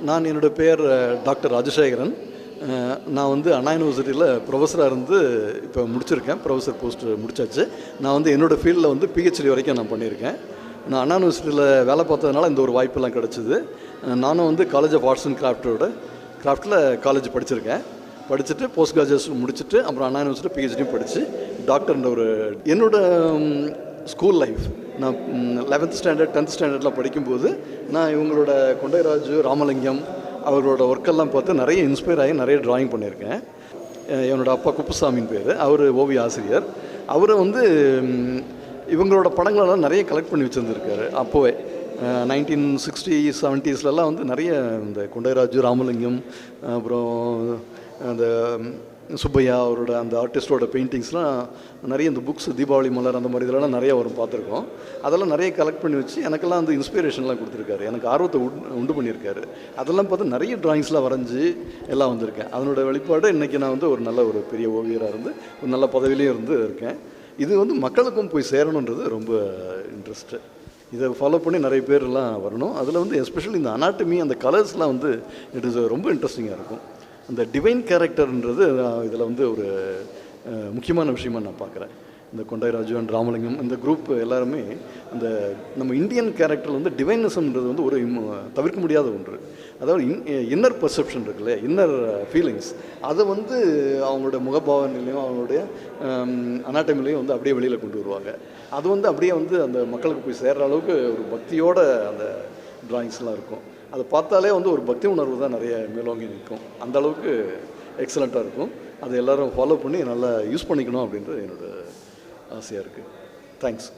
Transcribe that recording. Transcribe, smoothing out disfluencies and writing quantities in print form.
நான் என்னோட பேர் டாக்டர் ராஜசேகரன். நான் வந்து அண்ணா யூனிவர்சிட்டியில் ப்ரொஃபஸராக இருந்து இப்போ முடிச்சிருக்கேன். ப்ரொஃபஸர் போஸ்ட் முடிச்சாச்சு. நான் வந்து என்னோடய ஃபீல்டில் வந்து பிஹெச்டி வரைக்கும் நான் பண்ணியிருக்கேன். நான் அண்ணா யூனிவர்சிட்டியில் வேலை பார்த்ததுனால இந்த ஒரு வாய்ப்பெல்லாம் கிடச்சிது. நானும் வந்து காலேஜ் ஆஃப் ஆர்ட்ஸ் அண்ட் கிராஃப்டில் காலேஜ் படிச்சிருக்கேன். படிச்சுட்டு போஸ்ட் கிராஜுவேஷன் முடிச்சுட்டு அப்புறம் அண்ணா யூனிவர்சிட்டி பிஹெச்டியும் படித்து டாக்டர்ன்ற ஒரு என்னோடய ஸ்கூல் லைஃப் நான் 11th ஸ்டாண்டர்ட் 10th ஸ்டாண்டர்ட்லாம் படிக்கும்போது நான் இவங்களோட கொண்டைராஜு ராமலிங்கம் அவரோட ஒர்க்கெல்லாம் பார்த்து நிறைய இன்ஸ்பயர் ஆகி நிறைய ட்ராயிங் பண்ணியிருக்கேன். என்னோடய அப்பா குப்புசாமின்னு பேர், அவர் ஓவிய ஆசிரியர். அவரை வந்து இவங்களோட படங்களெல்லாம் நிறைய கலெக்ட் பண்ணி வச்சுருந்துருக்காரு. அப்போவே 1960s 70sலாம் வந்து நிறைய இந்த கொண்டைராஜு ராமலிங்கம் அப்புறம் அந்த சுப்பையா அவரோட அந்த ஆர்டிஸ்டோட பெயிண்டிங்ஸ்லாம் நிறைய இந்த புக்ஸ் தீபாவளி மலர் அந்த மாதிரி இதெல்லாம் நிறைய வரும் பார்த்துருக்கோம். அதெல்லாம் நிறைய கலெக்ட் பண்ணி வச்சு எனக்கெல்லாம் அந்த இன்ஸ்பிரேஷன்லாம் கொடுத்துருக்காரு. எனக்கு ஆர்வத்தை உண்டு பண்ணியிருக்காரு. அதெல்லாம் பார்த்து நிறைய ட்ராயிங்ஸ்லாம் வரைஞ்சி எல்லாம் வந்திருக்கேன். அதனோட வெளிப்பாடு இன்றைக்கி நான் வந்து ஒரு நல்ல ஒரு பெரிய ஓவியராக இருந்து ஒரு நல்ல பதவியிலையும் இருந்து இருக்கேன். இது வந்து மக்களுக்கும் போய் சேரணுன்றது ரொம்ப இன்ட்ரெஸ்ட்டு. இதை ஃபாலோ பண்ணி நிறைய பேர்லாம் வரணும். அதில் வந்து எஸ்பெஷலி இந்த அனாட்டமி அந்த கலர்ஸ்லாம் வந்து இட் இஸ் ரொம்ப இன்ட்ரெஸ்டிங்காக இருக்கும். அந்த டிவைன் கேரக்டர்ன்றது இதில் வந்து ஒரு முக்கியமான விஷயமாக நான் பார்க்குறேன். இந்த கொண்டைராஜு அண்ட் ராமலிங்கம் இந்த குரூப் எல்லாருமே அந்த நம்ம இந்தியன் கேரக்டரில் வந்து டிவைனிசம்ன்றது வந்து ஒரு தவிர்க்க முடியாத ஒன்று. அதாவது இன்னர் பர்செப்ஷன் இருக்குல்ல, இன்னர் ஃபீலிங்ஸ், அதை வந்து அவங்களோட முகபாவனையிலையும் அவங்களுடைய அனாட்டமிலையும் வந்து அப்படியே வெளியில் கொண்டு வருவாங்க. அது வந்து அப்படியே வந்து அந்த மக்களுக்கு போய் சேர்கிற அளவுக்கு ஒரு பக்தியோட அந்த ட்ராயிங்ஸ்லாம் இருக்கும். அதை பார்த்தாலே வந்து ஒரு பக்தி உணர்வு தான் நிறைய மேலோங்கி நிற்கும். அந்த அளவுக்கு எக்ஸலண்ட்டாக இருக்கும். அதை எல்லோரும் ஃபாலோ பண்ணி நல்லா யூஸ் பண்ணிக்கணும் அப்படின்றது என்னோடய ஆசையாக இருக்குது. தேங்க்ஸ்.